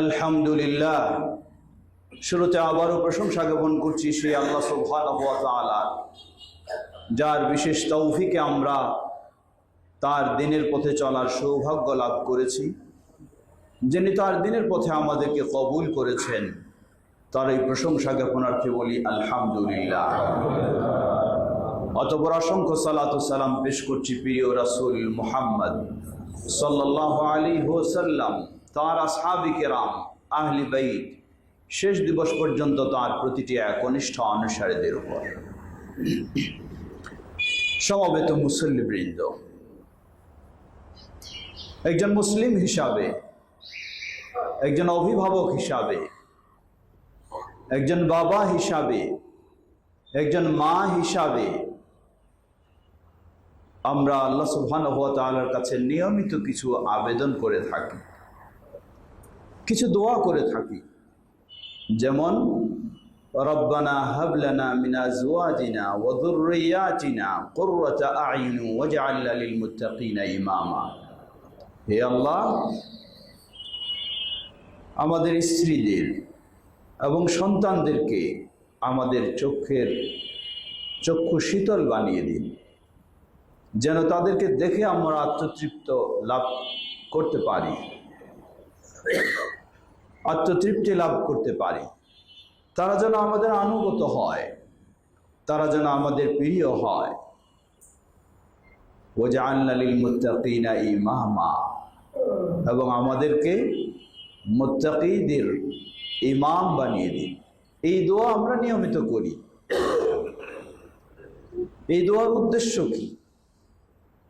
আলহামদুলিল্লাহ। শুরুতে আবারও প্রশংসা জ্ঞাপন করছি সেই আল্লাহ সুবহানাহু ওয়া তাআলা, যার বিশেষ তৌফিকে আমরা তার দিনের পথে চলার সৌভাগ্য লাভ করেছি। যিনি তার দিনের পথে আমাদেরকে কবুল করেছেন, তার এই প্রশংসা জ্ঞাপনার্থে বলি আলহামদুলিল্লাহ। অতঃপর অসংখ্য সালাত ও সালাম পেশ করছি প্রিয় রাসূল মুহাম্মদ সাল্লাল্লাহু আলাইহি ওয়াসাল্লাম, তার আসহাবে কেরাম, আহলে বাইত, শেষ দিবস পর্যন্ত তার প্রতিটি একনিষ্ঠ অনুসারীদের উপর। সমবেত মুসল্লিবৃন্দ, একজন মুসলিম হিসাবে, একজন অভিভাবক হিসাবে, একজন বাবা হিসাবে, একজন মা হিসাবে আমরা আল্লাহ সুবহানাহু ওয়া তাআলার কাছে নিয়মিত কিছু আবেদন করে থাকি, কিছু দোয়া করে থাকি। যেমন রব্বানা হাব লানা মিন আজওয়াজিনা ওয়া যুররিয়াতিনা কুররাতা আ'ইন ওয়াজআলনা লিল মুত্তাকিনা ইমামা। হে আল্লাহ, আমাদের স্ত্রীদের এবং সন্তানদেরকে আমাদের চক্ষু শীতল বানিয়ে দিন, যেন তাদেরকে দেখে আমরা আত্মতৃপ্ত লাভ করতে পারি, আত্মতৃপ্তি লাভ করতে পারি। তারা যেন আমাদের আনুগত হয়, তারা যেন আমাদের প্রিয় হয়। ওয়াজআলনা লিল মুত্তাকিনা ইমামা, এবং আমাদেরকে মুত্তাকিদের ইমাম বানিয়ে দিন। এই দোয়া আমরা নিয়মিত করি। এই দোয়ার উদ্দেশ্য কি?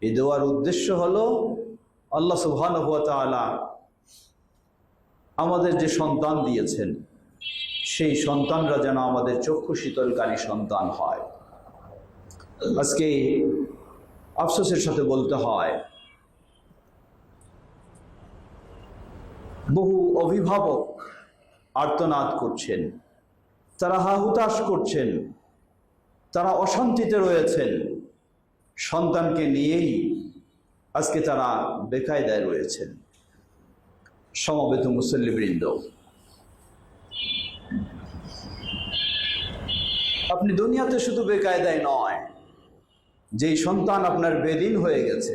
এই দোয়ার উদ্দেশ্য হলো আল্লাহ সুবহানাহু ওয়া তাআলা আমাদের যে সন্তান দিয়েছেন, সেই সন্তানরা যেন আমাদের চক্ষু শীতলকারী সন্তান হয়। আজকে আফসোসের সাথে বলতে হয়, বহু অভিভাবক আর্তনাদ করছেন, তারা হাহুতাশ করছেন, তারা অশান্তিতে রয়েছেন। সন্তানকে নিয়েই আজকে তারা বেকায়দায় রয়েছেন। সমবেত মুসল্লিবৃন্দ, আপনি দুনিয়াতে শুধু বেকায়দায় নয়, যেই সন্তান আপনার বেদিন হয়ে গেছে,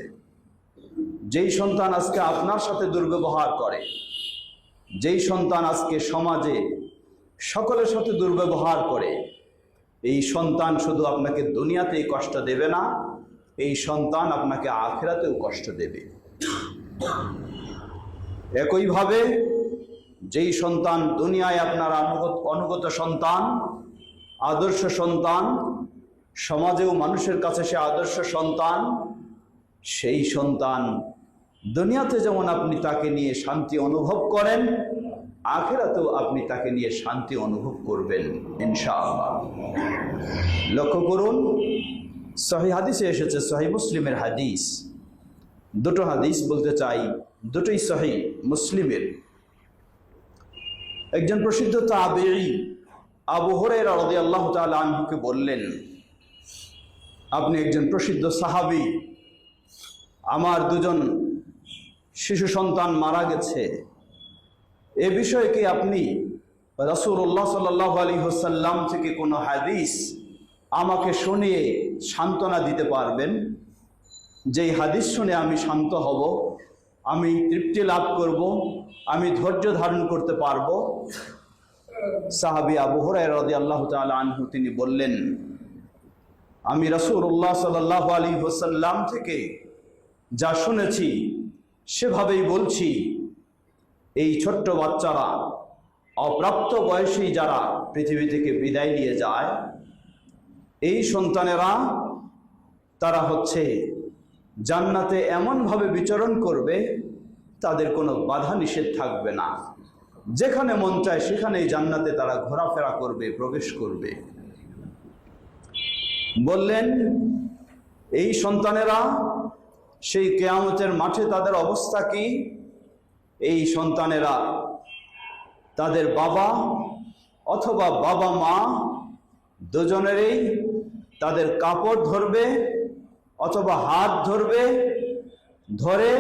যেই সন্তান আজকে আপনার সাথে দুর্ব্যবহার করে, যেই সন্তান আজকে সমাজে সকলের সাথে দুর্ব্যবহার করে, এই সন্তান শুধু আপনাকে দুনিয়াতেই কষ্ট দেবে না, এই সন্তান আপনাকে আখিরাতেও কষ্ট দেবে। একইভাবে যেই সন্তান দুনিয়ায় আপনার অনুগত সন্তান, আদর্শ সন্তান, সমাজেও মানুষের কাছে সে আদর্শ সন্তান, সেই সন্তান দুনিয়াতে যেমন আপনি তাকে নিয়ে শান্তি অনুভব করেন, আখিরাতেও আপনি তাকে নিয়ে শান্তি অনুভব করবেন ইনশাআল্লাহ। লক্ষ্য করুন, সহিহ হাদিসে এসেছে, সহিহ মুসলিমের হাদিস, দুটো হাদিস বলতে চাই, দুটোই সহিহ মুসলিমের। একজন প্রসিদ্ধ তাবেঈ আবু হুরায়রা রাদিয়াল্লাহু তাআলা আনহুকে বললেন, আপনি একজন প্রসিদ্ধ সাহাবী, আমার দুজন শিশু সন্তান মারা গেছে, এ বিষয়ে কি আপনি রাসূলুল্লাহ সাল্লাল্লাহু আলাইহি ওয়াসাল্লাম থেকে কোনো হাদিস আমাকে শুনিয়ে সান্ত্বনা দিতে পারবেন? যেই হাদিস শুনে আমি শান্ত হব, আমি তৃপ্তি লাভ করব, আমি ধৈর্য ধারণ করতে পারবো। সাহাবী আবু হুরায়রা রাদিয়াল্লাহু তাআলা আনহু তিনি বললেন, আমি রাসূলুল্লাহ সাল্লাল্লাহু আলাইহি ওয়াসাল্লাম থেকে যা শুনেছি সেভাবেই বলছি। এই ছোট্ট বাচ্চারা, অপ্রাপ্ত বয়সী যারা পৃথিবী থেকে বিদায় নিয়ে যায়, এই সন্তানেরা তারা হচ্ছে জান্নাতে এমনভাবে বিচরণ করবে, তাদের কোনো বাধা নিষেধ থাকবে না, যেখানে মন চায় সেখানেই জান্নাতে তারা ঘোরাফেরা করবে, প্রবেশ করবে। বললেন, এই সন্তানেরা সেই কিয়ামতের মাঠে তাদের অবস্থা কি? এই সন্তানেরা তাদের বাবা অথবা বাবা মা দুজনেরই তাদের কাপড় ধরবে অথবা হাত ধরবে, ধরে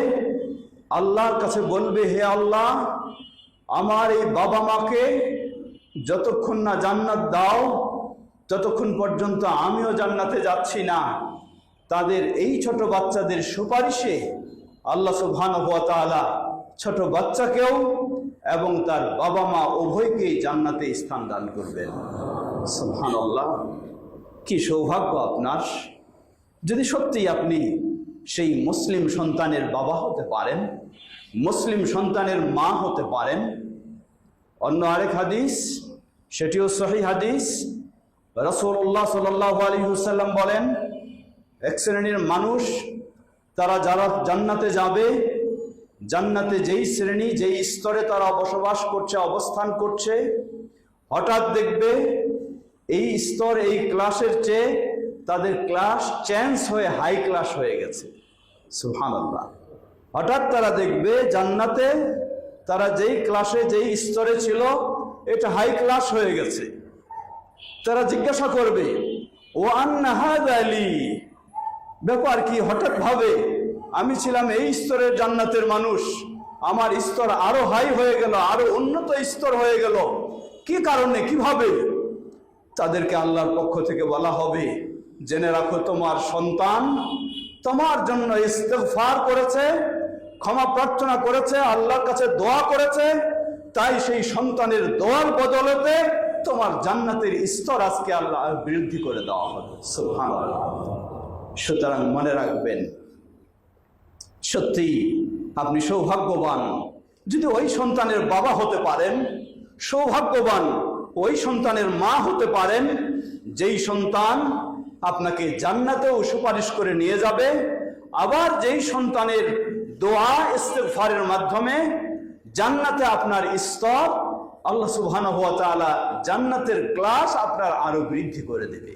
আল্লাহর কাছে বলবে, হে আল্লাহ, আমার এই বাবা মাকে যতক্ষণ না জান্নাত দাও ততক্ষণ পর্যন্ত আমিও জান্নাতে যাচ্ছি না। তাদের এই ছোট বাচ্চাদের সুপারিশে আল্লাহ সুবহানাহু ওয়া তাআলা ছোট বাচ্চাকেও এবং তার বাবা মা উভয়কেই জান্নাতে স্থান দান করবেন। সুবহানাল্লাহ, কি সৌভাগ্য আপনার যদি সত্যি আপনি সেই মুসলিম সন্তানের বাবা হতে পারেন, মুসলিম সন্তানের মা হতে পারেন। অন্য আরেক হাদিস, সেটিও সহিহ হাদিস, রাসূলুল্লাহ সাল্লাল্লাহু আলাইহি ওয়াসাল্লাম বলেন, এক শ্রেণীর মানুষ তারা যারা জান্নাতে যাবে, জান্নাতে যেই শ্রেণী যেই স্তরে তারা বসবাস করছে, অবস্থান করছে, হঠাৎ দেখবে এই স্তর এই ক্লাসের চেয়ে তাদের ক্লাস চেঞ্জ হয়ে হাই ক্লাস হয়ে গেছে। সুবহানাল্লাহ, হঠাৎ তারা দেখবে জান্নাতে তারা যেই ক্লাসে যেই স্তরে ছিল এটা হাই ক্লাস হয়ে গেছে। তারা জিজ্ঞাসা করবে, ও আন্না হাযা লি, ব্যাপার কি? হঠাৎ ভাবে আমি ছিলাম এই স্তরের জান্নাতের মানুষ, আমার স্তর আরো হাই হয়ে গেল, আরো উন্নত স্তর হয়ে গেল, কি কারণে, কিভাবে? তাদেরকে আল্লাহর পক্ষ থেকে বলা হবে, জেনে রাখো তোমার সন্তান তোমার জন্য ইস্তেগফার করেছে, ক্ষমা প্রার্থনা করেছে, আল্লাহর কাছে দোয়া করেছে, তাই সেই সন্তানের দোয়ার বদলতে তোমার জান্নাতের স্তর আজকে আল্লাহ বৃদ্ধি করে দেওয়া হবে। সুবহানাল্লাহ। সুতরাং মনে রাখবেন, সত্যি আপনি সৌভাগ্যবান যদি ওই সন্তানের বাবা হতে পারেন, সৌভাগ্যবান ওই সন্তানের মা হতে পারেন, যেই সন্তান আপনাকে জান্নাতেও সুপারিশ করে নিয়ে যাবে, আবার যেই সন্তানের দোয়া ইস্তেগফারের মাধ্যমে জান্নাতে আপনার স্তর আল্লাহ সুবহানাহু ওয়া তাআলা জান্নাতের ক্লাস আপনার আরো বৃদ্ধি করে দেবে।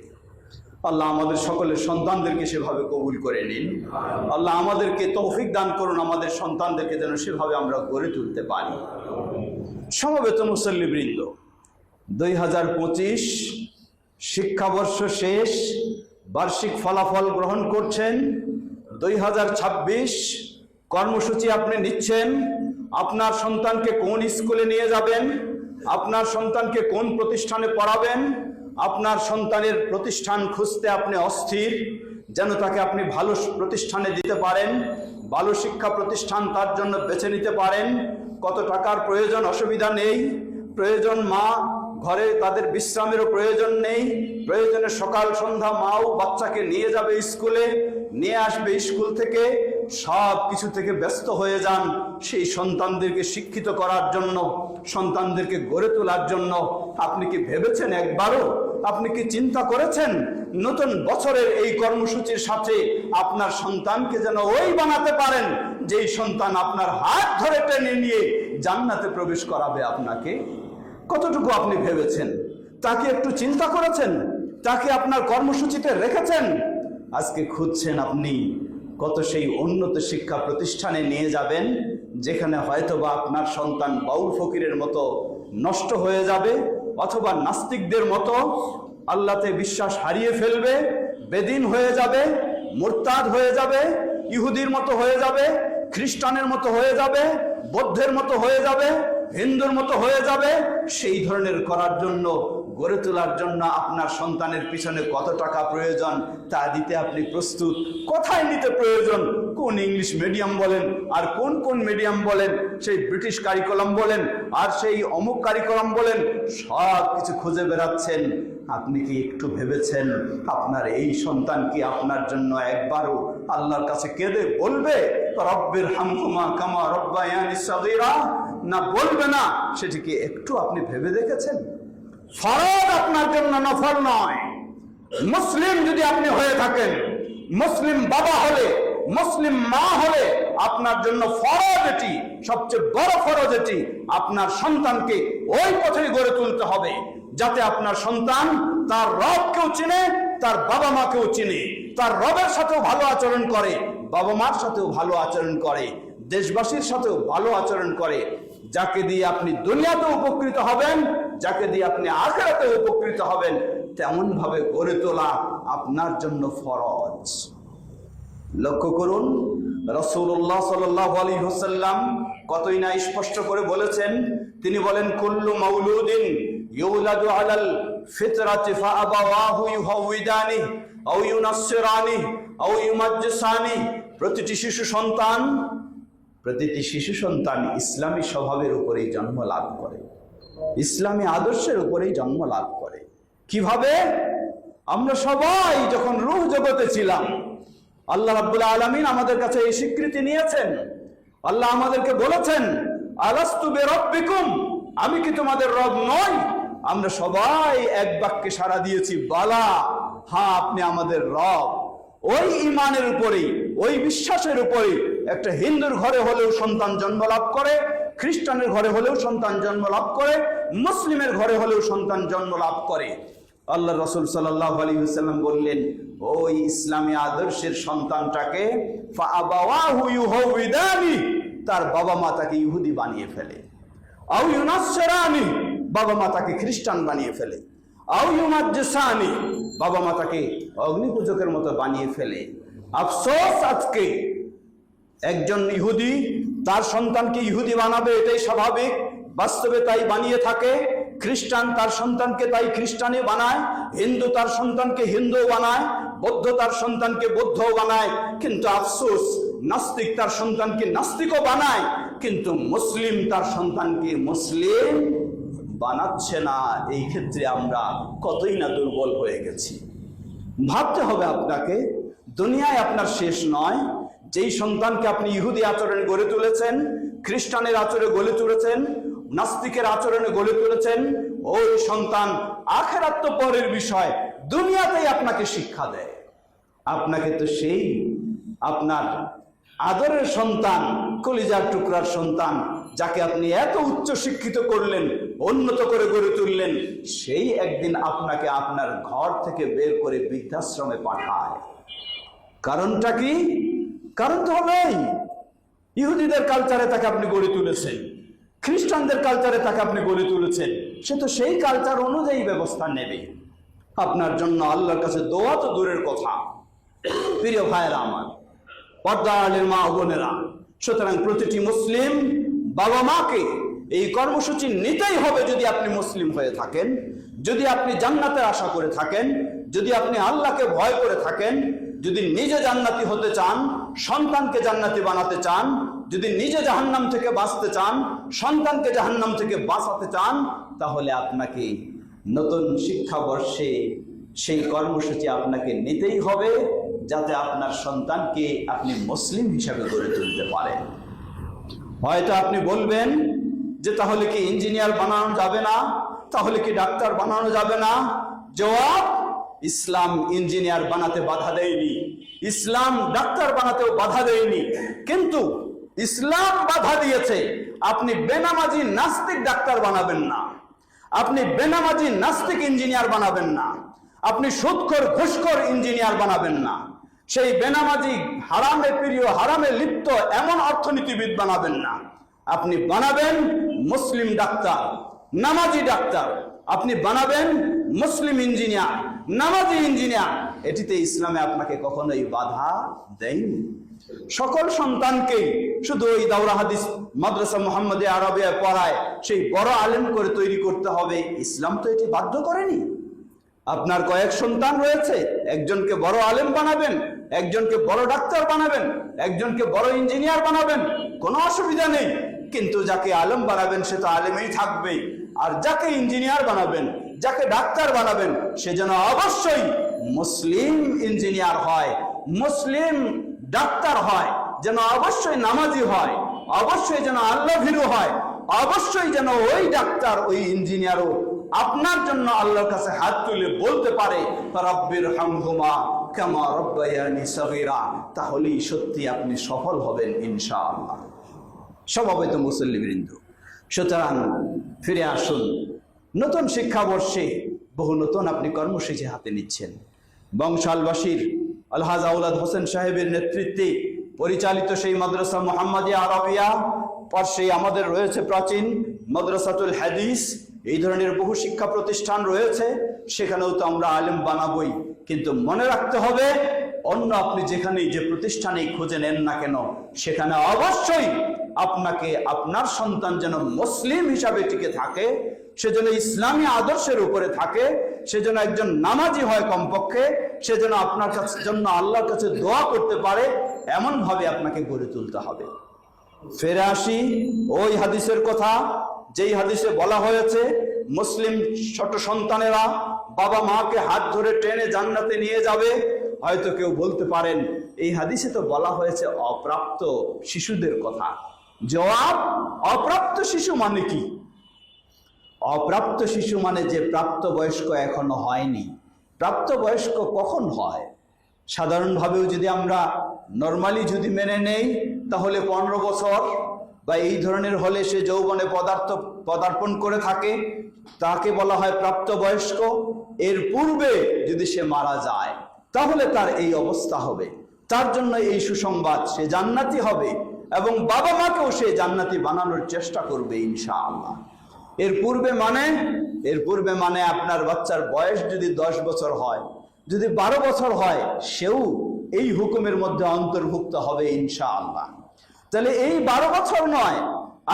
আল্লাহ আমাদের সকলের সন্তানদেরকে সেভাবে কবুল করে নিন। আল্লাহ আমাদেরকে তৌফিক দান করুন, আমাদের সন্তানদেরকে যেন সেভাবে আমরা গড়ে তুলতে পারি। সমবেত মুসল্লিবৃন্দ, 2025 শিক্ষাবর্ষ শেষ, বার্ষিক ফলাফল গ্রহণ করছেন। 2026 কর্মসূচি আপনি নিচ্ছেন। আপনার সন্তানকে কোন স্কুলে নিয়ে যাবেন, আপনার সন্তানকে কোন প্রতিষ্ঠানে পড়াবেন, আপনার সন্তানের প্রতিষ্ঠান খুঁজতে আপনি অস্থির, যেন তাকে আপনি ভালো প্রতিষ্ঠানে দিতে পারেন, ভালো শিক্ষা প্রতিষ্ঠান তার জন্য বেছে নিতে পারেন। কত টাকার প্রয়োজন, অসুবিধা নেই। প্রয়োজন মা ঘরে তাদের বিশ্রামেরও প্রয়োজন নেই, প্রয়োজনে সকাল সন্ধ্যা মাও বাচ্চাকে নিয়ে যাবে স্কুলে, নিয়ে আসবে স্কুল থেকে, সব কিছু থেকে ব্যস্ত হয়ে যান সেই সন্তানদেরকে শিক্ষিত করার জন্য, সন্তানদেরকে গড়ে তোলার জন্য। আপনি কি ভেবেছেন একবারও? আপনি কি চিন্তা করেছেন নতুন বছরের এই কর্মসূচির সাথে আপনার সন্তানকে যেন ওই বানাতে পারেন যেই সন্তান আপনার হাত ধরে টেনে নিয়ে জান্নাতে প্রবেশ করাবে আপনাকে? কতটুকু আপনি ভেবেছেন? তাকে একটু চিন্তা করেছেন? তাকে আপনার কর্মসূচিতে রেখেছেন? আজকে খুঁজছেন আপনি কত সেই উন্নত শিক্ষা প্রতিষ্ঠানে নিয়ে যাবেন যেখানে হয়তোবা আপনার সন্তান বাউল ফকিরের মতো নষ্ট হয়ে যাবে, অথবা নাস্তিকদের মতো আল্লাহতে বিশ্বাস হারিয়ে ফেলবে, বেদিন হয়ে যাবে, মুরতাদ হয়ে যাবে, ইহুদির মতো হয়ে যাবে, খ্রিস্টানের মতো হয়ে যাবে, বৌদ্ধের মতো হয়ে যাবে, হিন্দুর মতো হয়ে যাবে। সেই ধরনের করার জন্য, গড়ে তোলার জন্য আপনার সন্তানের পিছনে কত টাকা প্রয়োজন তা দিতে আপনি প্রস্তুত। কোথায় নিতে প্রয়োজন, কোন ইংলিশ মিডিয়াম বলেন আর কোন কোন মিডিয়াম বলেন, সেই ব্রিটিশ কারিকুলাম বলেন আর সেই অমুক কারিকুলাম বলেন, সব কিছু খুঁজে বেড়াচ্ছেন। আপনি কি একটু ভেবেছেন আপনার এই সন্তান কি আপনার জন্য একবারও আল্লাহর কাছে কেঁদে বলবে রব্বির হামহুমা কামা রব্বায়ানি সাগীরা? না, বলবে না। সেটিকে একটু আপনি ভেবে দেখেছেন? ফরজ আপনার জন্য, নফল নয়। মুসলিম যদি আপনি হয়ে থাকেন, মুসলিম বাবা হলে, মুসলিম মা হলে আপনার জন্য ফরজ এটি, সবচেয়ে বড় ফরজ এটি। আপনার সন্তানকে ওই পথে গড়ে তুলতে হবে যাতে আপনার সন্তান তার রবকেও চিনে, তার বাবা মাকেও চিনে, তার রবের সাথেও ভালো আচরণ করে, বাবা মার সাথেও ভালো আচরণ করে, দেশবাসীর সাথেও ভালো আচরণ করে। যাকে দিয়ে আপনি দুনিয়াতে উপকৃত হবেন, যাকে দিয়ে আপনি আখিরাতে উপকৃত হবেন, তেমন ভাবে গড়ে তোলা আপনার জন্য ফরজ। লক্ষ্য করুন, রাসূলুল্লাহ সাল্লাল্লাহু আলাইহি ওয়াসাল্লাম কতই না স্পষ্ট করে বলেছেন। তিনি বলেন, কুল্লু মাউলুদিন ইউলাদু আলাল ফিতরাতি ফাআবাওয়াহু ইউহাউইদানিহি আও ইউনাসসিরানিহি আও ইউমাজ্জিসানিহি। প্রতিটি শিশু সন্তান ইসলামী স্বভাবের উপরেই জন্ম লাভ করে, ইসলামী আদর্শের উপরেই জন্ম লাভ করে। কিভাবে? আমরা সবাই যখন রূহ জগতে ছিলাম, আল্লাহ রাব্বুল আলামিন আমাদের কাছে এই স্বীকৃতি নিয়েছেন। আল্লাহ আমাদেরকে বলেছেন, আলাস্তু বিরাব্বিকুম, আমি কি তোমাদের রব নই? আমরা সবাই এক বাক্যে সাড়া দিয়েছি, বালা, হ্যাঁ আপনি আমাদের রব। ওই ঈমানের উপরেই, ওই বিশ্বাসের উপরেই একটা হিন্দুর ঘরে হলেও সন্তান জন্ম লাভ করে, খ্রিস্টানের ঘরে হলেও সন্তান জন্ম লাভ করে, মুসলিমের ঘরে হলেও সন্তান জন্ম লাভ করে। আল্লাহ রাসূল সাল্লাল্লাহু আলাইহি ওয়াসাল্লাম বললেন, ওই ইসলামী আদর্শের সন্তানটাকে ফাআবাওয়াহু ইউহাউইদানি, তার বাবা মা তাকে ইহুদি বানিয়ে ফেলে, আও ইউনাসসিরানি, বাবা মা তাকে খ্রিস্টান বানিয়ে ফেলে, আও ইউমাজ্জিসানি, বাবা মা তাকে অগ্নিপূজকের মতো বানিয়ে ফেলে। আফসোস, আজকে একজন ইহুদি তার সন্তানকে ইহুদি বানাবে, এটাই স্বাভাবিক, বাস্তবে তাই বানিয়ে থাকে। খ্রিস্টান তার সন্তানকে তাই খ্রিস্টানে বানায়, হিন্দু তার সন্তানকে হিন্দু বানায়, বৌদ্ধ তার সন্তানকে বৌদ্ধ বানায়। কিন্তু আফসোস, নাস্তিক তার সন্তানকে নাস্তিকও বানায়, কিন্তু মুসলিম তার সন্তানকে মুসলিম বানাচ্ছে না। এই ক্ষেত্রে আমরা কতই না দুর্বল হয়ে গেছি। ভাবতে হবে আপনাকে, দুনিয়ায় আপনার শেষ নয়। যেই সন্তানকে আপনি ইহুদি আচরণে গড়ে তুলেছেন, খ্রিস্টানের আচরণে গড়ে তুলেছেন, নাস্তিকের আচরণে গড়ে তুলেছেন, ওই সন্তান আখিরাত তো পরের বিষয়, দুনিয়াতেই আপনাকে শিক্ষা দেয়। আপনাকে তো সেই আপনার আদরের সন্তান, কলিজার টুকরার সন্তান, যাকে আপনি এত উচ্চ শিক্ষিত করলেন, উন্নত করে গড়ে তুললেন, সেই একদিন আপনাকে আপনার ঘর থেকে বের করে বৃদ্ধাশ্রমে পাঠায়। কারণটা কি? কারণ তো হবেই, ইহুদিদের কালচারে তাকে আপনি গড়ে তুলেছেন, খ্রিস্টানদের কালচারে তাকে আপনি গড়ে তুলেছেন, সে তো সেই কালচার অনুযায়ী ব্যবস্থা নেবে। আপনার জন্য আল্লাহর কাছে দোয়া তো দূরের কথা। প্রিয় ভাইয়েরা আমার, পর্দার আলের মা ও বোনেরা, সুতরাং প্রতিটি মুসলিম বাবা মাকে এই কর্মসূচি নিতেই হবে। যদি আপনি মুসলিম হয়ে থাকেন, যদি আপনি জান্নাতের আশা করে থাকেন, যদি আপনি আল্লাহকে ভয় করে থাকেন, যদি নিজে জান্নাতি হতে চান, সন্তানকে জান্নাতি বানাতে চান, যদি নিজে জাহান্নাম থেকে বাঁচতে চান, সন্তানকে জাহান্নাম থেকে বাঁচাতে চান, তাহলে আপনাকে নতুন শিক্ষাবর্ষে সেই কর্মসূচি আপনাকে নিতেই হবে, যাতে আপনার সন্তানকে আপনি মুসলিম হিসাবে গড়ে তুলতে পারেন। হয়তো আপনি বলবেন যে তাহলে কি ইঞ্জিনিয়ার বানানো যাবে না, তাহলে কি ডাক্তার বানানো যাবে না? জবাব, ইসলাম ইঞ্জিনিয়ার বানাতে বাধা দেয়নি, ইসলাম ডাক্তার বানাতেও বাধা দেয়নি, কিন্তু ইসলাম বাধা দিয়েছে আপনি বেনামাজি নাস্তিক ডাক্তার বানাবেন না, আপনি বেনামাজি নাস্তিক ইঞ্জিনিয়ার বানাবেন না, আপনি সুদখোর ঘুষখোর ইঞ্জিনিয়ার বানাবেন না, সেই বেনামাজি হারামে প্রিয় হারামে লিপ্ত এমন অর্থনীতিবিদ বানাবেন না। আপনি বানাবেন মুসলিম ডাক্তার, নামাজি ডাক্তার, আপনি বানাবেন মুসলিম ইঞ্জিনিয়ার, নামাজি ইঞ্জিনিয়ার। এটিতে ইসলামে আপনাকে কখনোই বাধা দেয়নি। সকল সন্তানকেই শুধু ওই দাওরা হাদিস মাদ্রাসা মুহাম্মাদিয়া আরবিয়া পড়ায় সেই বড় আলেম করে তৈরি করতে হবে, ইসলাম তো এটি বাধ্য করেনি। আপনার কয়েক সন্তান রয়েছে, একজনকে বড় আলেম বানাবেন, একজনকে বড় ডাক্তার বানাবেন, একজনকে বড় ইঞ্জিনিয়ার বানাবেন, কোনো অসুবিধা নেই। কিন্তু যাকে আলেম বানাবেন সে তো আলেমই থাকবে, আর যাকে ইঞ্জিনিয়ার বানাবেন, যাকে ডাক্তার বানাবেন, সে যেন অবশ্যই মুসলিম ইঞ্জিনিয়ার হয়, মুসলিম ডাক্তার হয়, যেন অবশ্যই নামাজি হয়, অবশ্যই যেন আল্লাহ ভীরু হয়, অবশ্যই যেন ওই ডাক্তার ওই ইঞ্জিনিয়ারও আপনার জন্য আল্লাহর কাছে হাত তুলে বলতে পারে, রাব্বির হামহুমা কামা রাব্বায়ানি সগীরা। তাহলেই সত্যি আপনি সফল হবেন ইনশাআল্লাহ। সমবেত মুসল্লিবৃন্দ, সুতরাং ফিরে আসুন। নতুন শিক্ষাবর্ষে বহু নতুন আপনি কর্মসূচি হাতে নিচ্ছেন। বংশালবাসীর আলহাজ আওলাদ হোসেন সাহেবের নেতৃত্বে পরিচালিত সেই মাদ্রাসা মুহাম্মাদিয়া আরবিয়া, পাশেই আমাদের রয়েছে প্রাচীন মাদ্রাসাতুল হাদিস, এই ধরনের বহু শিক্ষা প্রতিষ্ঠান রয়েছে, সেখানেও তো আমরা আলেম বানাবই। কিন্তু মনে রাখতে হবে, অন্য আপনি যেখানেই যে প্রতিষ্ঠানেই খুঁজে নেন না কেন, সেখানে অবশ্যই আপনাকে আপনার সন্তান যেন মুসলিম হিসাবে টিকে থাকে, সে যেন ইসলামী আদর্শের উপরে থাকে, সে যেন একজন নামাজি হয় কমপক্ষে, সে যেন আপনার কাছে জন্য আল্লাহর কাছে দোয়া করতে পারে, এমন ভাবে আপনাকে গড়ে তুলতে হবে। ফিরে আসি ওই হাদিসের কথা, যেই হাদিসে বলা হয়েছে মুসলিম ছোট সন্তানেরা বাবা মাকে হাত ধরে টেনে জান্নাতে নিয়ে যাবে। হয়তো কেউ বলতে পারেন এই হাদিসে তো বলা হয়েছে অপ্রাপ্ত শিশুদের কথা। জবাব, অপ্রাপ্ত শিশু মানে কি? অপ্রাপ্ত শিশু মানে যে প্রাপ্তবয়স্ক এখনো হয়নি। প্রাপ্তবয়স্ক কখন হয়? সাধারণভাবেও যদি আমরা নর্মালি যদি মেনে নেই, তাহলে 15 বছর বা এই ধরনের হলে সে যৌবনে পদার্পণ করে থাকে, তাকে বলা হয় প্রাপ্তবয়স্ক। এর পূর্বে যদি সে মারা যায় তাহলে তার এই অবস্থা হবে। তার জন্য এই সুসংবাদ, সে জান্নাতি হবে এবং বাবা মাকেও সে জান্নাতি বানানোর চেষ্টা করবে ইনশাআল্লাহ। এর পূর্বে মানে আপনার বাচ্চার বয়স যদি 10 বছর হয়, যদি 12 বছর হয়, সেও এই হুকুমের মধ্যে অন্তর্ভুক্ত হবে ইনশাআল্লাহ। তাহলে এই 12 বছর নয়,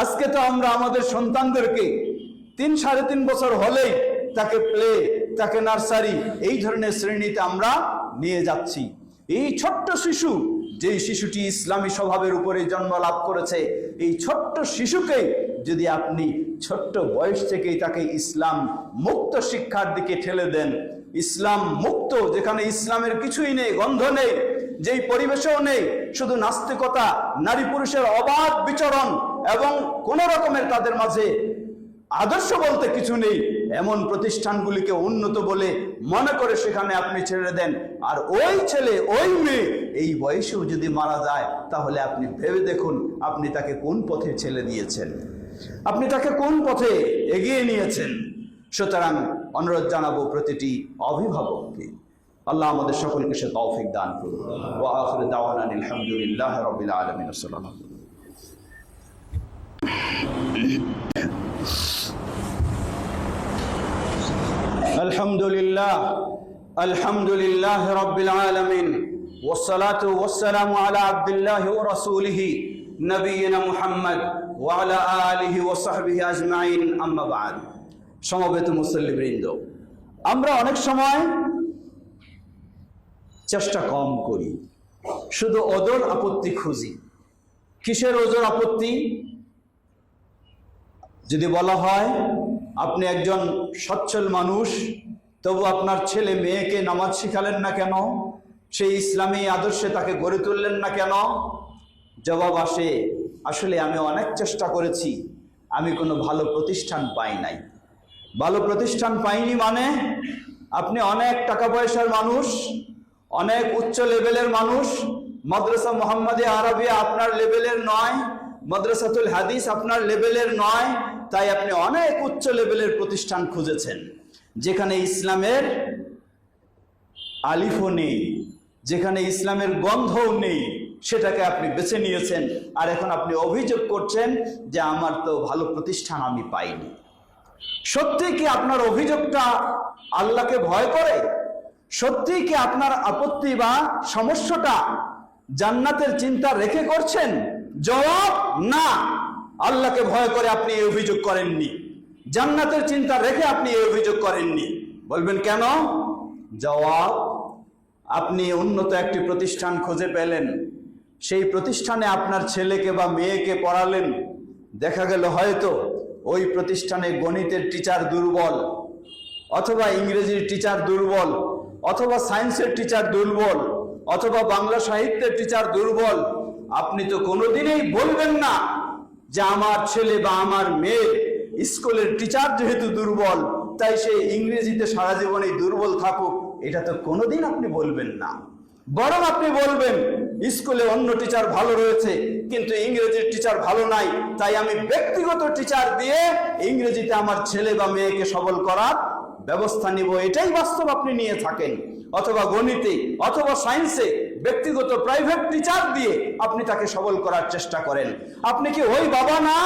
আজকে তো আমরা আমাদের সন্তানদেরকে 3-3.5 বছর হলেই তাকে প্লে, তাকে নার্সারি, এই ধরনের শ্রেণীতে আমরা নিয়ে যাচ্ছি। এই ছোট্ট শিশু, যেই শিশুটি ইসলামী স্বভাবের উপরে জন্ম লাভ করেছে, এই ছোট্ট শিশুকে যদি আপনি ছোট্ট বয়স থেকেই তাকে ইসলাম মুক্ত শিক্ষার দিকে ঠেলে দেন, ইসলাম মুক্ত, যেখানে ইসলামের কিছুই নেই, গন্ধ নেই, যেই পরিবেশেও নেই, শুধু নাস্তিকতা, নারী পুরুষের অবাধ বিচরণ এবং কোন রকমের তাদের মাঝে আদর্শ বলতে কিছু নেই, এমন প্রতিষ্ঠানগুলিকে উন্নত বলে মনে করে সেখানে আপনি ছেড়ে দেন, আর ওই ছেলে ওই মেয়ে এই বয়সেও যদি মারা যায়, তাহলে আপনি ভেবে দেখুন আপনি তাকে কোন পথে ছেড়ে দিয়েছেন, আপনি তাকে কোন পথে এগিয়ে নিয়েছেন। সুতরাং অনুরোধ জানাবো প্রতিটি অভিভাবককে, আল্লাহ আমাদের সকলকে সে তৌফিক দান করুন। ওয়া আখিরু দাওয়ানা আলহামদুলিল্লাহি রাব্বিল আলামিন। আসসালামু আলাইকুম। আলহামদুলিল্লাহ রাব্বিল আলামিন, ওয়াসসালাতু ওয়াসসালামু আলা আবদিল্লাহি ওয়া রাসূলিহি নবিয়িনা মুহাম্মদ ওয়া আলা আলিহি ওয়া সাহবিহি আজমাইন, আম্মা বা'দ। সমবেত মুসল্লিবৃন্দ, আমরা অনেক সময় চেষ্টা কম করি, শুধু ওজর আপত্তি খুঁজি। কিসের ওজর আপত্তি? যদি বলা হয় আপনি একজন সচ্ছল মানুষ, তবু আপনার ছেলে মেয়েকে নামাজ শিখালেন না কেন? সেই ইসলামী আদর্শে তাকে গড়ে তুললেন না কেন? জবাব আসে, আসলে আমি অনেক চেষ্টা করেছি, আমি কোনো ভালো প্রতিষ্ঠান পাই নাই। ভালো প্রতিষ্ঠান পাইনি মানে আপনি অনেক টাকা পয়সার মানুষ, অনেক উচ্চ লেভেলের মানুষ, মাদ্রাসা মুহাম্মাদিয়া আরাবিয়া আপনার লেভেলের নয়, মাদ্রাসাতুল হাদিস আপনার লেভেলের নয়, তাই আপনি অনেক উচ্চ লেভেলের প্রতিষ্ঠান খুঁজেছেন, যেখানে ইসলামের আলিফও নেই, যেখানে ইসলামের গন্ধও নেই, সেটাকে আপনি বেছে নিয়েছেন। আর এখন আপনি অভিযোগ করছেন যে আমার তো ভালো প্রতিষ্ঠান আমি পাইনি। সত্যি কি আপনার অভিযোগটা আল্লাহকে ভয় করে? সত্যি কি আপনার আপত্তি বা সমস্যাটা জান্নাতের চিন্তা রেখে করছেন? জবাব, না, আল্লাহকে ভয় করে আপনি এই অভিযোগ করেননি, জান্নাতের চিন্তা রেখে আপনি এই অভিযোগ করেননি। বলবেন কেন? জবাব, আপনি উন্নত একটি প্রতিষ্ঠান খুঁজে পেলেন, সেই প্রতিষ্ঠানে আপনার ছেলেকে বা মেয়েকে পড়ালেন, দেখা গেল হয়তো ওই প্রতিষ্ঠানে গণিতের টিচার দুর্বল, অথবা ইংরেজির টিচার দুর্বল, অথবা সায়েন্সের টিচার দুর্বল, অথবা বাংলা সাহিত্যের টিচার দুর্বল। আপনি তো কোনোদিনই বলবেন না যে আমার ছেলে বা আমার মেয়ে স্কুলের টিচার যেহেতু দুর্বল, তাই সে ইংরেজিতে সারা জীবনেই দুর্বল থাকুক, এটা তো কোনোদিন আপনি বলবেন না। বরং আপনি বলবেন স্কুলে অন্য টিচার ভালো রয়েছে কিন্তু ইংরেজির টিচার ভালো নাই, তাই আমি ব্যক্তিগত টিচার দিয়ে ইংরেজিতে আমার ছেলে বা মেয়েকে সবল করার ব্যবস্থা নিব। এটাই বাস্তব আপনি নিয়ে থাকেন। অথবা গণিতে অথবা সায়েন্সে ব্যক্তিগত প্রাইভেট টিচার দিয়ে আপনি তাকে সবল করার চেষ্টা করেন। আপনি কি ওই বাবা না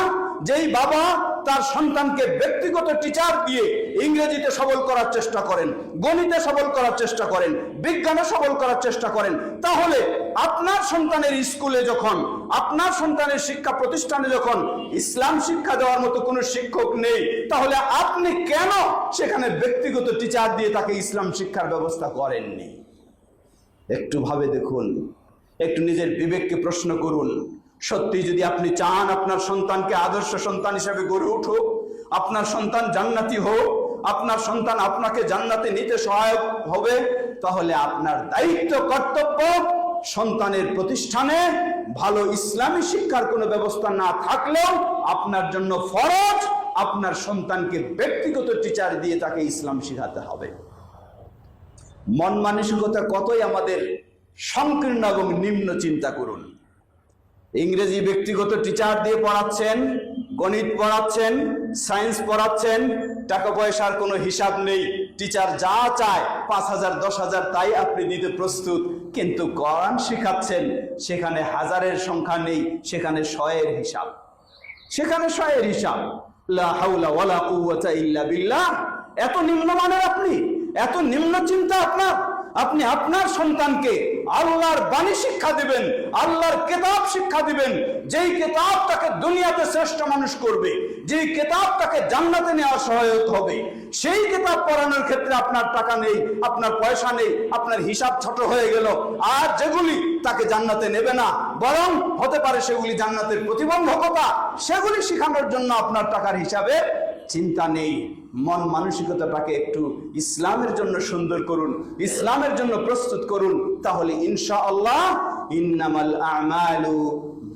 যেই বাবা তার সন্তানকে ব্যক্তিগত টিচার দিয়ে ইংরেজিতে সবল করার চেষ্টা করেন, গণিতে সবল করার চেষ্টা করেন, বিজ্ঞানে সবল করার চেষ্টা করেন, তাহলে আপনার সন্তানের স্কুলে যখন, আপনার সন্তানের শিক্ষা প্রতিষ্ঠানে যখন ইসলাম শিক্ষা দেওয়ার মতো কোনো শিক্ষক নেই, তাহলে আপনি কেন সেখানে ব্যক্তিগত টিচার দিয়ে তাকে ইসলাম শিক্ষার ব্যবস্থা করেননি? একটু ভাবে দেখুন, একটু নিজের বিবেককে প্রশ্ন করুন। সত্যি যদি আপনি চান আপনার সন্তানকে আদর্শ সন্তান হিসেবে গড়ে উঠুক, আপনার সন্তান জান্নাতি হোক, আপনার সন্তান আপনাকে জান্নাতে নিতে সহায়ক হবে, তাহলে আপনার দায়িত্ব, কর্তব্য সন্তানের প্রতিষ্ঠানে ভালো ইসলামী শিক্ষার কোনো ব্যবস্থা না থাকলেও আপনার জন্য ফরজ আপনার সন্তানকে ব্যক্তিগত টিচার দিয়ে তাকে ইসলাম শিখাতে হবে। মন মানসিকতা কতই আমাদের সংকীর্ণ এবং নিম্ন চিন্তা করুন। ইংরেজি ব্যক্তিগত টিচার দিয়ে পড়াচ্ছেন, গণিত পড়াচ্ছেন, সায়েন্স পড়াচ্ছেন, টাকা পয়সার কোনো হিসাব নেই, টিচার যা চায় 5,000 10,000 তাই আপনি দিতে প্রস্তুত, কিন্তু কোরআন শেখাচ্ছেন সেখানে হাজারের সংখ্যা নেই, সেখানে শয়ের হিসাব, সেখানে শয়ের হিসাব। লা হাওলা ওয়ালা কুওয়াতা ইল্লা বিল্লাহ। এত নিম্নমানের আপনি, এত নিম্ন চিন্তা আপনার। আপনি আপনার সন্তানকে আল্লাহর বাণী শিক্ষা দিবেন, আল্লাহর কিতাব শিক্ষা দিবেন, যেই কিতাব তাকে দুনিয়াতে শ্রেষ্ঠ মানুষ করবে, যেই কিতাব তাকে জান্নাতে নেওয়া সহায়ক হবে, সেই কিতাব পড়ানোর ক্ষেত্রে আপনার টাকা নেই, আপনার পয়সা নেই, আপনার হিসাব ছোট হয়ে গেল। আর যেগুলি তাকে জান্নাতে নেবে না, বরং হতে পারে সেগুলি জান্নাতের প্রতিবন্ধকতা, সেগুলি শেখানোর জন্য আপনার টাকার হিসাবে চিন্তা নেই। মন মানসিকতাটাকে একটু ইসলামের জন্য সুন্দর করুন, ইসলামের জন্য প্রস্তুত করুন, তাহলে ইনশাআল্লাহ ইন্নামাল আমালু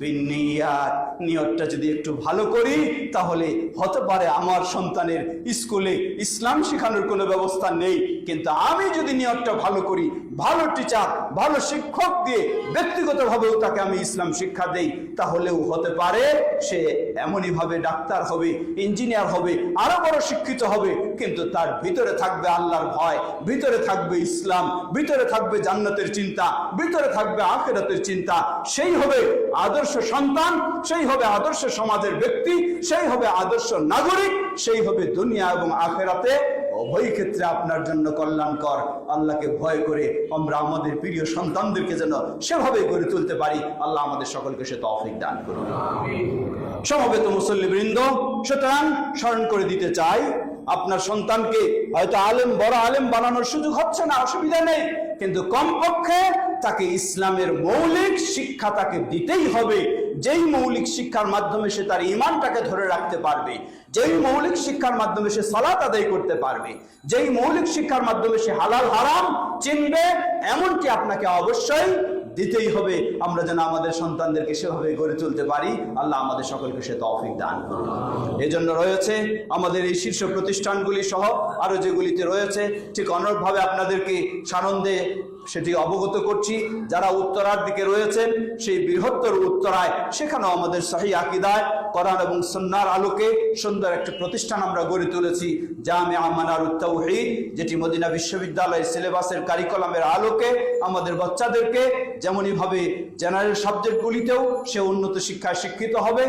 বিন্নিয়াত, নিয়তটা যদি একটু ভালো করি, তাহলে হতে পারে আমার সন্তানের স্কুলে ইসলাম শেখানোর কোনো ব্যবস্থা নেই, কিন্তু আমি যদি নিয়তটা ভালো করি, ভালো টিচার, ভালো শিক্ষক দিয়ে ব্যক্তিগতভাবেও তাকে আমি ইসলাম শিক্ষা দেই, তাহলেও হতে পারে সে এমনই ভাবে ডাক্তার হবে, ইঞ্জিনিয়ার হবে, আরো বড় শিক্ষিত হবে, কিন্তু তার ভিতরে থাকবে আল্লাহর ভয়, ভিতরে থাকবে ইসলাম, ভিতরে থাকবে জান্নাতের চিন্তা, ভিতরে থাকবে আখিরাতের চিন্তা। সেই হবে আদর্শ সন্তান, সেই হবে আদর্শ সমাজের ব্যক্তি, সেই হবে আদর্শ নাগরিক, সেই হবে দুনিয়া এবং আখিরাতে উভয় ক্ষেত্রে আপনার জন্য কল্যাণকর। আল্লাহকে ভয় করে আমরা আমাদের প্রিয় সন্তানদেরকে যেন সেভাবে গড়ে তুলতে পারি। আল্লাহ আমাদের সকলকে সে তৌফিক দান করুন। সমবেত মুসল্লিবৃন্দ, সুতরাং স্মরণ করে দিতে চাই, আপনার সন্তানকে হয়তো আলেম, বড় আলেম বানানোর সুযোগ হচ্ছে না, অসুবিধা নেই, কিন্তু কমপক্ষে তাকে ইসলামের মৌলিক শিক্ষা তাকে দিতেই হবে, যেই মৌলিক শিক্ষার মাধ্যমে সে তার ঈমানটাকে ধরে রাখতে পারবে, যেই মৌলিক শিক্ষার মাধ্যমে সে সালাত আদায় করতে পারবে, যেই মৌলিক শিক্ষার মাধ্যমে সে হালাল হারাম চিনবে, এমনকি আপনাকে অবশ্যই দিতেই হবে। আমরা যেন আমাদের সন্তানদেরকে সেভাবে গড়ে তুলতে পারি। আল্লাহ আমাদের সকলকে সে তৌফিক দান করুন। এজন্য রয়েছে আমাদের এই শীর্ষ প্রতিষ্ঠানগুলি সহ আরো যেগুলিতে রয়েছে, ঠিক অনুরূপভাবে আপনাদেরকে সানন্দে সেটি অবগত করছি। যারা উত্তরার দিকে রয়েছেন, সেই বৃহত্তর উত্তরায়, সেখানেও আমাদের সহিহ আকীদায় কোরআন এবং সুন্নাহর আলোকে সুন্দর একটা প্রতিষ্ঠান আমরা গড়ে তুলেছি, জামিয়া মানারুত তাওহীদ, যেটি মদিনা বিশ্ববিদ্যালয়ের সিলেবাসের কারিকুলামের আলোকে আমাদের বাচ্চাদেরকে যেমনইভাবে জেনারেল সাবজেক্টগুলিতেও সে উন্নত শিক্ষায় শিক্ষিত হবে,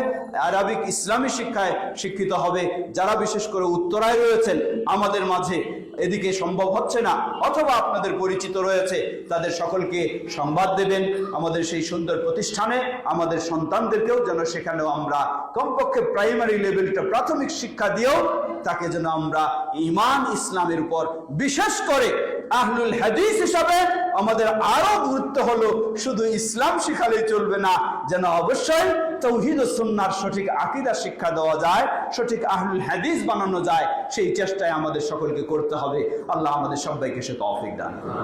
আরবিক ইসলামী শিক্ষায় শিক্ষিত হবে। যারা বিশেষ করে উত্তরায় রয়েছেন, আমাদের মাঝে এদিকে সম্ভব হচ্ছে না, অথবা আপনাদের পরিচিত রয়েছে, তাদের সকলকে সংবাদ দেবেন আমাদের সেই সুন্দর প্রতিষ্ঠানে আমাদের সন্তানদেরকেও যেন সেখানেও আমরা কমপক্ষে প্রাইমারি লেভেলটা প্রাথমিক শিক্ষা দিয়েও তাকে যেন আমরা ঈমান ইসলামের উপর, বিশেষ করে আহলুল হাদিস হিসাবে আমাদের আরো গুরুত্ব হলো শুধু ইসলাম শিখালেই চলবে না, যেন অবশ্যই তাওহীদ ও সুন্নাহর সঠিক আকীদা শিক্ষা দেওয়া যায়, সঠিক আহলুল হাদিস বানানো যায়, সেই চেষ্টায় আমাদের সকলকে করতে হবে। আল্লাহ আমাদের সবাইকে সে তৌফিক দান করুন।